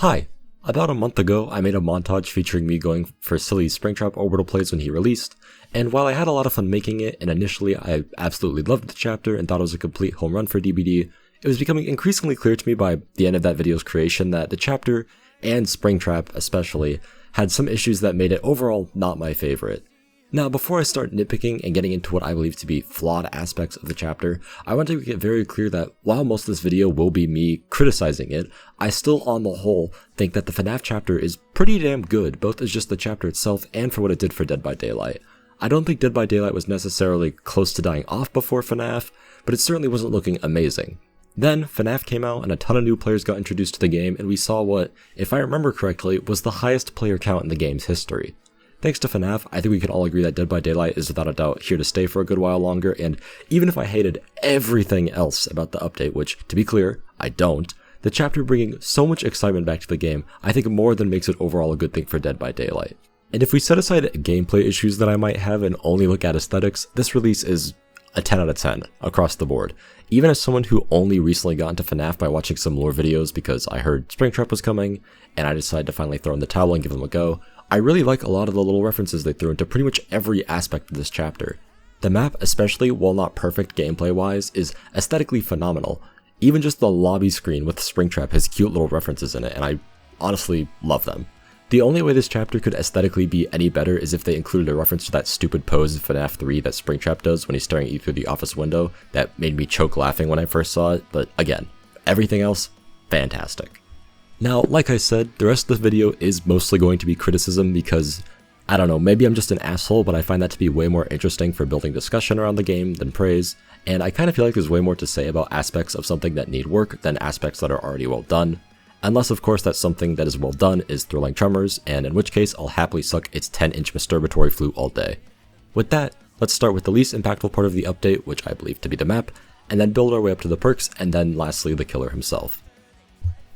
Hi! About a month ago, I made a montage featuring me going for silly Springtrap orbital plays when he released, and while I had a lot of fun making it, and initially I absolutely loved the chapter and thought it was a complete home run for DBD, it was becoming increasingly clear to me by the end of that video's creation that the chapter, and Springtrap especially, had some issues that made it overall not my favorite. Now, before I start nitpicking and getting into what I believe to be flawed aspects of the chapter, I want to get very clear that while most of this video will be me criticizing it, I still on the whole think that the FNAF chapter is pretty damn good, both as just the chapter itself and for what it did for Dead by Daylight. I don't think Dead by Daylight was necessarily close to dying off before FNAF, but it certainly wasn't looking amazing. Then, FNAF came out and a ton of new players got introduced to the game, and we saw what, if I remember correctly, was the highest player count in the game's history. Thanks to FNAF, I think we can all agree that Dead by Daylight is without a doubt here to stay for a good while longer, and even if I hated everything else about the update, which, to be clear, I don't, the chapter bringing so much excitement back to the game, I think more than makes it overall a good thing for Dead by Daylight. And if we set aside gameplay issues that I might have and only look at aesthetics, this release is a 10 out of 10 across the board. Even as someone who only recently got into FNAF by watching some lore videos because I heard Springtrap was coming, and I decided to finally throw in the towel and give them a go, I really like a lot of the little references they threw into pretty much every aspect of this chapter. The map, especially while not perfect gameplay wise, is aesthetically phenomenal. Even just the lobby screen with Springtrap has cute little references in it, and I honestly love them. The only way this chapter could aesthetically be any better is if they included a reference to that stupid pose in FNAF 3 that Springtrap does when he's staring at you through the office window that made me choke laughing when I first saw it, but again, everything else, fantastic. Now, like I said, the rest of the video is mostly going to be criticism because, I don't know, maybe I'm just an asshole, but I find that to be way more interesting for building discussion around the game than praise, and I kind of feel like there's way more to say about aspects of something that need work than aspects that are already well done. Unless, of course, that something that is well done is Thrilling Tremors, and in which case I'll happily suck its 10-inch masturbatory flute all day. With that, let's start with the least impactful part of the update, which I believe to be the map, and then build our way up to the perks, and then lastly the killer himself.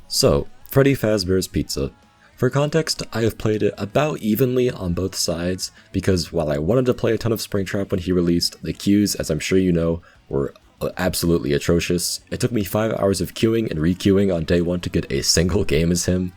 So, Freddy Fazbear's Pizza. For context, I have played it about evenly on both sides, because while I wanted to play a ton of Springtrap when he released, the queues, as I'm sure you know, were absolutely atrocious. It took me 5 hours of queuing and re-queuing on day 1 to get a single game as him.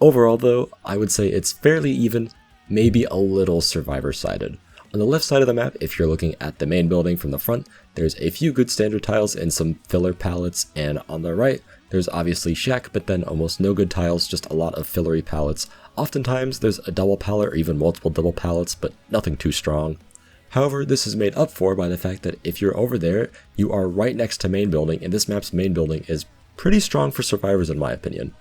Overall though, I would say it's fairly even, maybe a little survivor-sided. On the left side of the map, if you're looking at the main building from the front, there's a few good standard tiles and some filler palettes, and on the right, there's obviously Shack, but then almost no good tiles, just a lot of fillery palettes. Oftentimes there's a double palette or even multiple double palettes, but nothing too strong. However, this is made up for by the fact that if you're over there, you are right next to main building, and this map's main building is pretty strong for survivors in my opinion.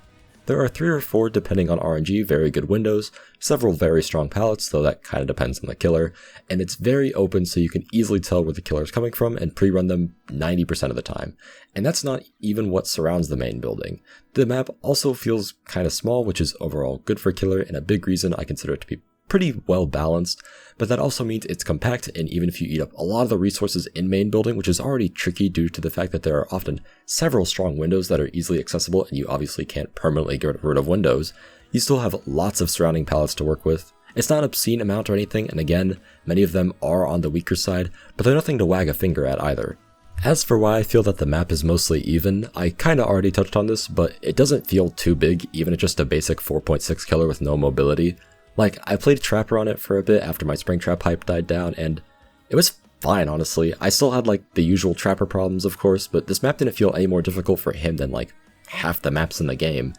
There are 3 or 4, depending on RNG, very good windows, several very strong palettes, though that kinda depends on the killer, and it's very open so you can easily tell where the killer is coming from and pre-run them 90% of the time. And that's not even what surrounds the main building. The map also feels kinda small, which is overall good for killer, and a big reason I consider it to be pretty well balanced, but that also means it's compact, and even if you eat up a lot of the resources in main building, which is already tricky due to the fact that there are often several strong windows that are easily accessible and you obviously can't permanently get rid of windows, you still have lots of surrounding palettes to work with. It's not an obscene amount or anything, and again, many of them are on the weaker side, but they're nothing to wag a finger at either. As for why I feel that the map is mostly even, I kinda already touched on this, but it doesn't feel too big, even at just a basic 4.6 killer with no mobility. Like, I played Trapper on it for a bit after my Springtrap hype died down, and it was fine, honestly. I still had, like, the usual Trapper problems, of course, but this map didn't feel any more difficult for him than, like, half the maps in the game.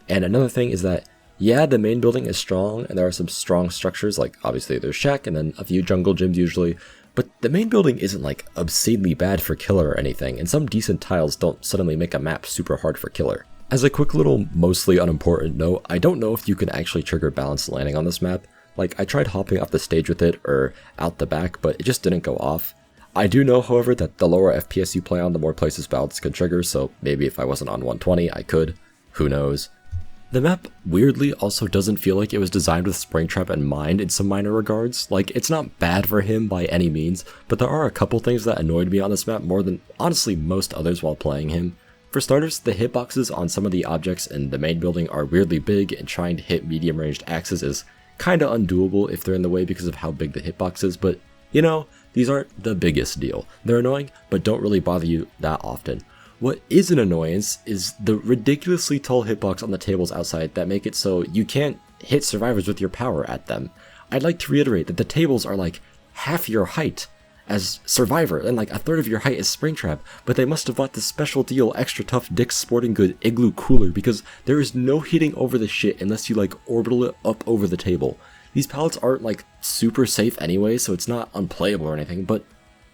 And another thing is that, yeah, the main building is strong, and there are some strong structures, like, obviously there's Shack, and then a few jungle gyms usually, but the main building isn't, like, obscenely bad for killer or anything, and some decent tiles don't suddenly make a map super hard for killer. As a quick little, mostly unimportant note, I don't know if you can actually trigger balanced landing on this map. Like, I tried hopping off the stage with it, or out the back, but it just didn't go off. I do know, however, that the lower FPS you play on, the more places balance can trigger, so maybe if I wasn't on 120, I could. Who knows? The map, weirdly, also doesn't feel like it was designed with Springtrap in mind in some minor regards. Like, it's not bad for him by any means, but there are a couple things that annoyed me on this map more than, honestly, most others while playing him. For starters, the hitboxes on some of the objects in the main building are weirdly big, and trying to hit medium-ranged axes is kinda undoable if they're in the way because of how big the hitbox is, but, you know, these aren't the biggest deal. They're annoying, but don't really bother you that often. What is an annoyance is the ridiculously tall hitbox on the tables outside that make it so you can't hit survivors with your power at them. I'd like to reiterate that the tables are like half your height as Survivor, and like a third of your height as Springtrap, but they must have bought the special deal extra tough Dick's Sporting Good Igloo Cooler because there is no hitting over the shit unless you like orbital it up over the table. These pallets aren't like super safe anyway, so it's not unplayable or anything, but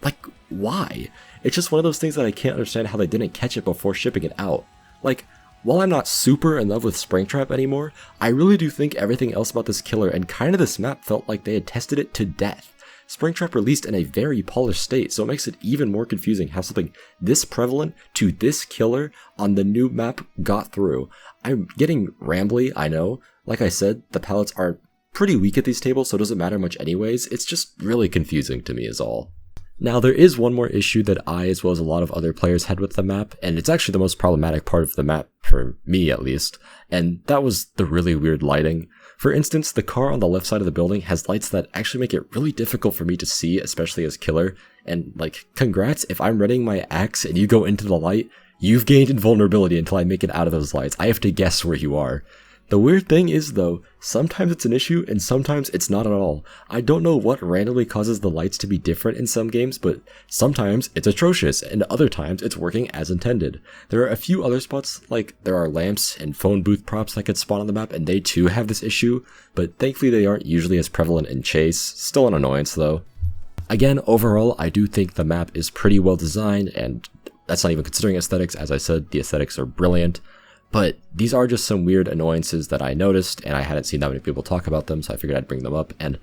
like, why? It's just one of those things that I can't understand how they didn't catch it before shipping it out. Like, while I'm not super in love with Springtrap anymore, I really do think everything else about this killer and kind of this map felt like they had tested it to death. Springtrap released in a very polished state, so it makes it even more confusing how something this prevalent to this killer on the new map got through. I'm getting rambly, I know. Like I said, the pallets are pretty weak at these tables, so it doesn't matter much anyways. It's just really confusing to me is all. Now, there is one more issue that I, as well as a lot of other players, had with the map, and it's actually the most problematic part of the map, for me at least, and that was the really weird lighting. For instance, the car on the left side of the building has lights that actually make it really difficult for me to see, especially as killer, and like, congrats, if I'm running my axe and you go into the light, you've gained invulnerability until I make it out of those lights. I have to guess where you are. The weird thing is though, sometimes it's an issue and sometimes it's not at all. I don't know what randomly causes the lights to be different in some games, but sometimes it's atrocious and other times it's working as intended. There are a few other spots, like there are lamps and phone booth props that could spawn on the map and they too have this issue, but thankfully they aren't usually as prevalent in Chase. Still an annoyance though. Again, overall, I do think the map is pretty well designed, and that's not even considering aesthetics. As I said, the aesthetics are brilliant. But these are just some weird annoyances that I noticed, and I hadn't seen that many people talk about them, so I figured I'd bring them up. And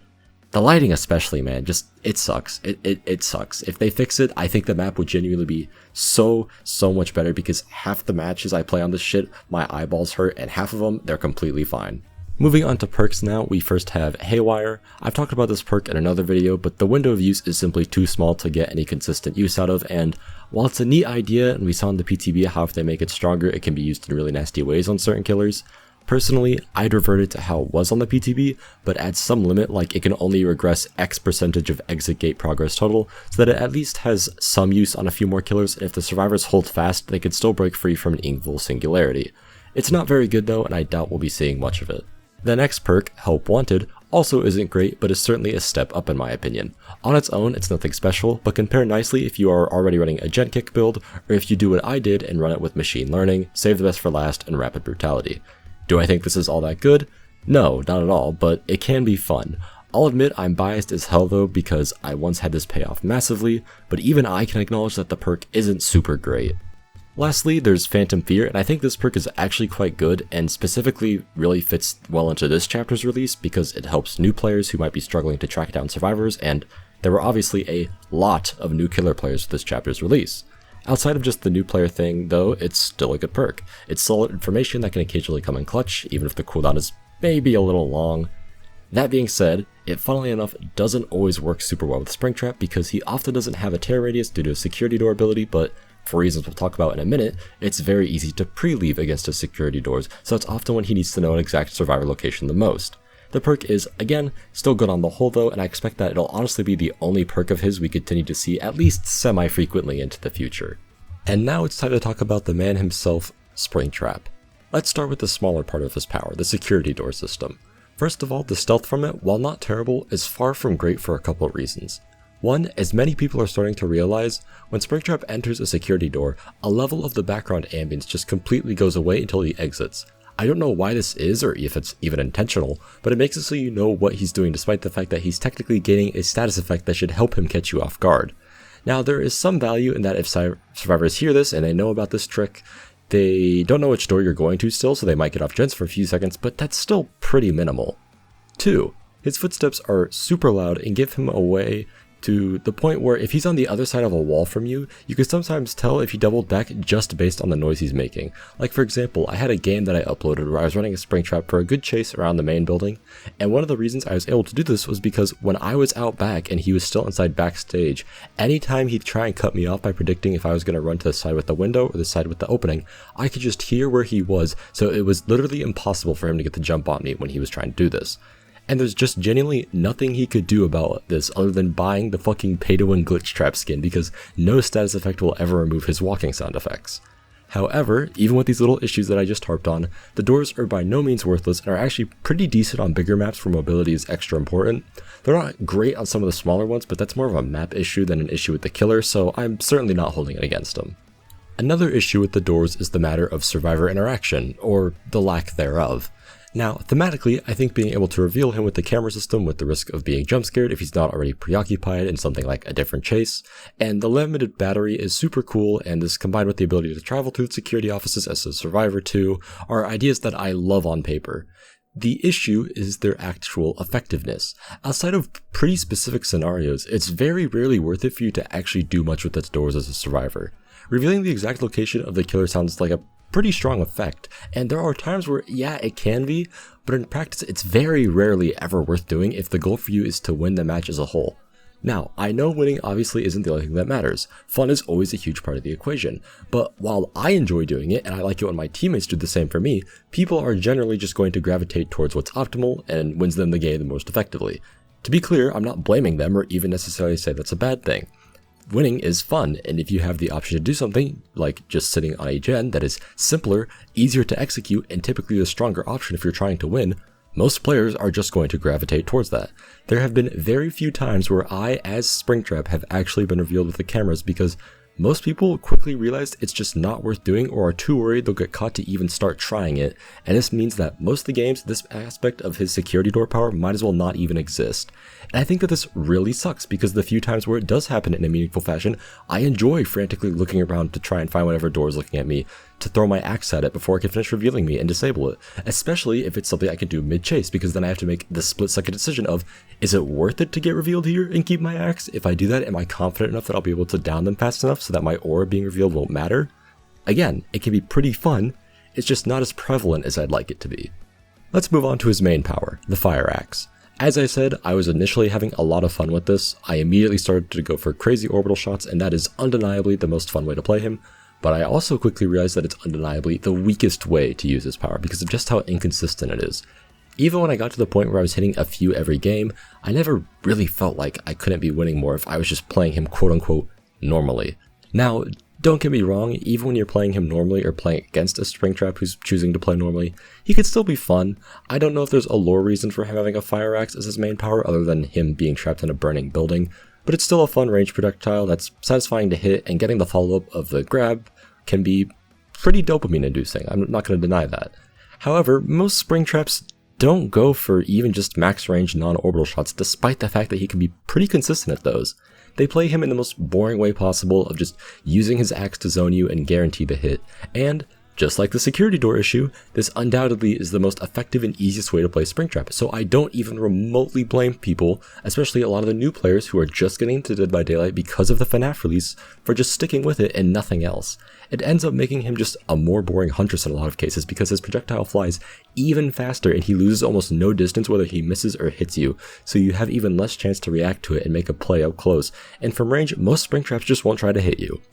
the lighting especially, man, just, it sucks. It sucks. If they fix it, I think the map would genuinely be so much better, because half the matches I play on this shit, my eyeballs hurt, and half of them, they're completely fine. Moving on to perks now, we first have Haywire. I've talked about this perk in another video, but the window of use is simply too small to get any consistent use out of, and while it's a neat idea, and we saw in the PTB how if they make it stronger, it can be used in really nasty ways on certain killers, personally, I'd revert it to how it was on the PTB, but add some limit, like it can only regress X percentage of exit gate progress total, so that it at least has some use on a few more killers, and if the survivors hold fast, they could still break free from an invul singularity. It's not very good though, and I doubt we'll be seeing much of it. The next perk, Help Wanted, also isn't great, but is certainly a step up in my opinion. On its own, it's nothing special, but compare nicely if you are already running a gen kick build, or if you do what I did and run it with machine learning, save the best for last, and rapid brutality. Do I think this is all that good? No, not at all, but it can be fun. I'll admit I'm biased as hell though, because I once had this pay off massively, but even I can acknowledge that the perk isn't super great. Lastly, there's Phantom Fear, and I think this perk is actually quite good, and specifically really fits well into this chapter's release because it helps new players who might be struggling to track down survivors, and there were obviously a lot of new killer players for this chapter's release. Outside of just the new player thing, though, it's still a good perk. It's solid information that can occasionally come in clutch, even if the cooldown is maybe a little long. That being said, it funnily enough doesn't always work super well with Springtrap because he often doesn't have a tear radius due to a security door ability, but for reasons we'll talk about in a minute, it's very easy to pre-leave against his security doors, so it's often when he needs to know an exact survivor location the most. The perk is, again, still good on the whole though, and I expect that it'll honestly be the only perk of his we continue to see at least semi-frequently into the future. And now it's time to talk about the man himself, Springtrap. Let's start with the smaller part of his power, the security door system. First of all, the stealth from it, while not terrible, is far from great for a couple of reasons. One, as many people are starting to realize, when Springtrap enters a security door, a level of the background ambience just completely goes away until he exits. I don't know why this is, or if it's even intentional, but it makes it so you know what he's doing despite the fact that he's technically gaining a status effect that should help him catch you off guard. Now, there is some value in that if survivors hear this and they know about this trick, they don't know which door you're going to still, so they might get off gens for a few seconds, but that's still pretty minimal. 2, his footsteps are super loud and give him away to the point where if he's on the other side of a wall from you, you can sometimes tell if he doubled back just based on the noise he's making. Like for example, I had a game that I uploaded where I was running a Springtrap for a good chase around the main building, and one of the reasons I was able to do this was because when I was out back and he was still inside backstage, anytime he'd try and cut me off by predicting if I was going to run to the side with the window or the side with the opening, I could just hear where he was, so it was literally impossible for him to get the jump on me when he was trying to do this. And there's just genuinely nothing he could do about this other than buying the fucking pay-to-win glitch trap skin, because no status effect will ever remove his walking sound effects. However, even with these little issues that I just harped on, the doors are by no means worthless and are actually pretty decent on bigger maps where mobility is extra important. They're not great on some of the smaller ones, but that's more of a map issue than an issue with the killer, so I'm certainly not holding it against them. Another issue with the doors is the matter of survivor interaction, or the lack thereof. Now, thematically, I think being able to reveal him with the camera system with the risk of being jump scared if he's not already preoccupied in something like a different chase, and the limited battery is super cool, and this combined with the ability to travel through security offices as a survivor too, are ideas that I love on paper. The issue is their actual effectiveness. Outside of pretty specific scenarios, it's very rarely worth it for you to actually do much with its doors as a survivor. Revealing the exact location of the killer sounds like a pretty strong effect, and there are times where, yeah, it can be, but in practice it's very rarely ever worth doing if the goal for you is to win the match as a whole. Now, I know winning obviously isn't the only thing that matters. Fun is always a huge part of the equation, but while I enjoy doing it, and I like it when my teammates do the same for me, people are generally just going to gravitate towards what's optimal and wins them the game the most effectively. To be clear, I'm not blaming them or even necessarily say that's a bad thing. Winning is fun, and if you have the option to do something, like just sitting on a gen that is simpler, easier to execute, and typically the stronger option if you're trying to win, most players are just going to gravitate towards that. There have been very few times where I, as Springtrap, have actually been revealed with the cameras because most people quickly realize it's just not worth doing or are too worried they'll get caught to even start trying it, and this means that most of the games, this aspect of his security door power might as well not even exist. And I think that this really sucks because the few times where it does happen in a meaningful fashion, I enjoy frantically looking around to try and find whatever door is looking at me, to throw my axe at it before I can finish revealing me and disable it, especially if it's something I can do mid-chase, because then I have to make the split-second decision of, is it worth it to get revealed here and keep my axe? If I do that, am I confident enough that I'll be able to down them fast enough so that my aura being revealed won't matter? Again, it can be pretty fun, it's just not as prevalent as I'd like it to be. Let's move on to his main power, the fire axe. As I said, I was initially having a lot of fun with this. I immediately started to go for crazy orbital shots, and that is undeniably the most fun way to play him, but I also quickly realized that it's undeniably the weakest way to use his power because of just how inconsistent it is. Even when I got to the point where I was hitting a few every game, I never really felt like I couldn't be winning more if I was just playing him quote-unquote normally. Now, don't get me wrong, even when you're playing him normally or playing against a Springtrap who's choosing to play normally, he could still be fun. I don't know if there's a lore reason for him having a fire axe as his main power other than him being trapped in a burning building, but it's still a fun range projectile that's satisfying to hit, and getting the follow-up of the grab can be pretty dopamine inducing, I'm not going to deny that. However, most Springtraps don't go for even just max range non-orbital shots despite the fact that he can be pretty consistent at those. They play him in the most boring way possible of just using his axe to zone you and guarantee the hit, and just like the security door issue, this undoubtedly is the most effective and easiest way to play Springtrap, so I don't even remotely blame people, especially a lot of the new players who are just getting into Dead by Daylight because of the FNAF release, for just sticking with it and nothing else. It ends up making him just a more boring huntress in a lot of cases because his projectile flies even faster and he loses almost no distance whether he misses or hits you, so you have even less chance to react to it and make a play up close, and from range, most Springtraps just won't try to hit you.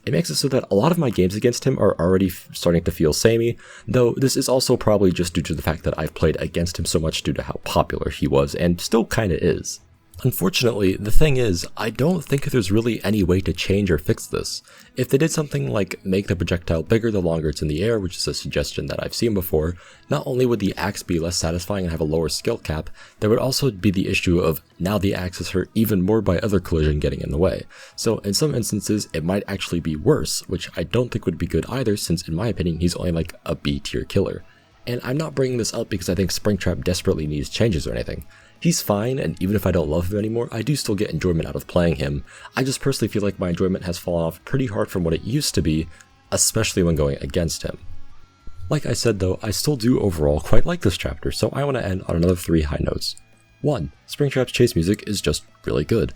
It makes it so that a lot of my games against him are already starting to feel samey, though this is also probably just due to the fact that I've played against him so much due to how popular he was, and still kinda is. Unfortunately, the thing is, I don't think there's really any way to change or fix this. If they did something like make the projectile bigger the longer it's in the air, which is a suggestion that I've seen before, not only would the axe be less satisfying and have a lower skill cap, there would also be the issue of now the axe is hurt even more by other collision getting in the way. So in some instances, it might actually be worse, which I don't think would be good either since in my opinion he's only like a B tier killer. And I'm not bringing this up because I think Springtrap desperately needs changes or anything. He's fine, and even if I don't love him anymore, I do still get enjoyment out of playing him. I just personally feel like my enjoyment has fallen off pretty hard from what it used to be, especially when going against him. Like I said though, I still do overall quite like this chapter, so I want to end on another 3 high notes. 1. Springtrap's chase music is just really good.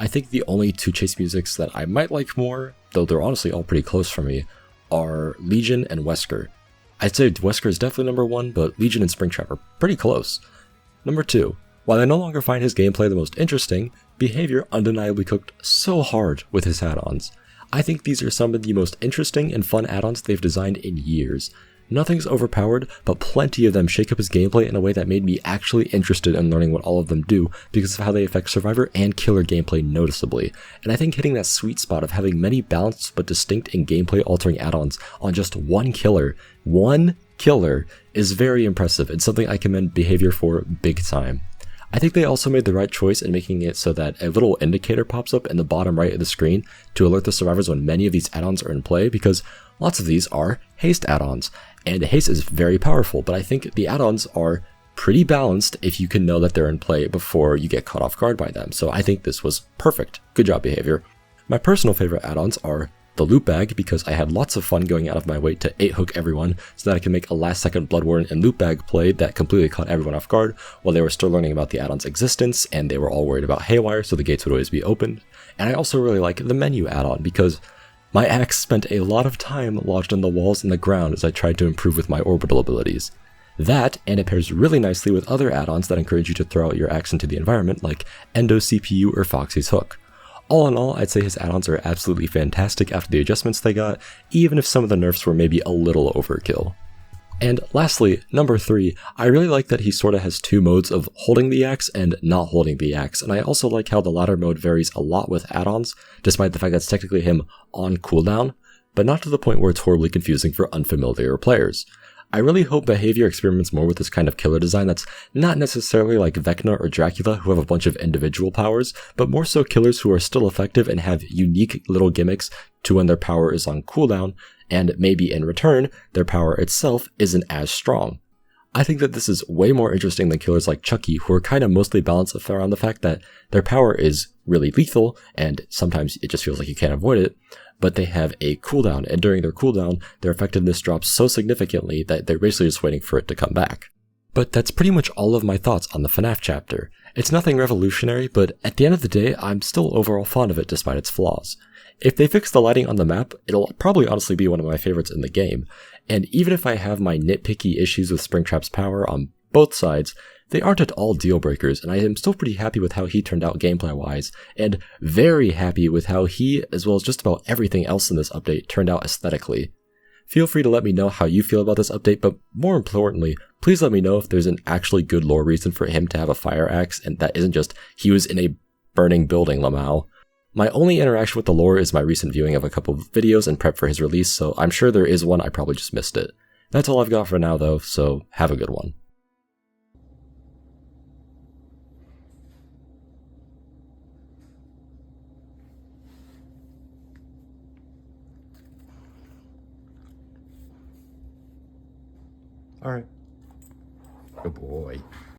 I think the only 2 chase musics that I might like more, though they're honestly all pretty close for me, are Legion and Wesker. I'd say Wesker is definitely number 1, but Legion and Springtrap are pretty close. Number 2, while I no longer find his gameplay the most interesting, Behavior undeniably cooked so hard with his add-ons. I think these are some of the most interesting and fun add-ons they've designed in years. Nothing's overpowered, but plenty of them shake up his gameplay in a way that made me actually interested in learning what all of them do because of how they affect survivor and killer gameplay noticeably. And I think hitting that sweet spot of having many balanced but distinct and gameplay altering add-ons on just one killer is very impressive and something I commend Behavior for big time. I think they also made the right choice in making it so that a little indicator pops up in the bottom right of the screen to alert the survivors when many of these add-ons are in play, because lots of these are haste add-ons, and haste is very powerful, but I think the add-ons are pretty balanced if you can know that they're in play before you get caught off guard by them, so I think this was perfect. Good job, Behavior. My personal favorite add-ons are the loot bag, because I had lots of fun going out of my way to 8-hook everyone so that I could make a last second Blood Warden and loot bag play that completely caught everyone off guard while they were still learning about the add-on's existence and they were all worried about Haywire, so the gates would always be open. And I also really like the menu add-on because my axe spent a lot of time lodged in the walls and the ground as I tried to improve with my orbital abilities. That, and it pairs really nicely with other add-ons that encourage you to throw out your axe into the environment like Endo CPU or Foxy's Hook. All in all, I'd say his add-ons are absolutely fantastic after the adjustments they got, even if some of the nerfs were maybe a little overkill. And lastly, number 3, I really like that he sorta has two modes of holding the axe and not holding the axe, and I also like how the latter mode varies a lot with add-ons, despite the fact that's technically him on cooldown, but not to the point where it's horribly confusing for unfamiliar players. I really hope Behavior experiments more with this kind of killer design that's not necessarily like Vecna or Dracula, who have a bunch of individual powers, but more so killers who are still effective and have unique little gimmicks to when their power is on cooldown, and maybe in return, their power itself isn't as strong. I think that this is way more interesting than killers like Chucky, who are kind of mostly balanced around the fact that their power is really lethal, and sometimes it just feels like you can't avoid it, but they have a cooldown, and during their cooldown, their effectiveness drops so significantly that they're basically just waiting for it to come back. But that's pretty much all of my thoughts on the FNAF chapter. It's nothing revolutionary, but at the end of the day, I'm still overall fond of it despite its flaws. If they fix the lighting on the map, it'll probably honestly be one of my favorites in the game, and even if I have my nitpicky issues with Springtrap's power on both sides, they aren't at all deal breakers, and I am still pretty happy with how he turned out gameplay-wise, and very happy with how he, as well as just about everything else in this update, turned out aesthetically. Feel free to let me know how you feel about this update, but more importantly, please let me know if there's an actually good lore reason for him to have a fire axe, and that isn't just, he was in a burning building, Lamau. My only interaction with the lore is my recent viewing of a couple of videos and prep for his release, so I'm sure there is one, I probably just missed it. That's all I've got for now though, so have a good one. Alright. Good boy.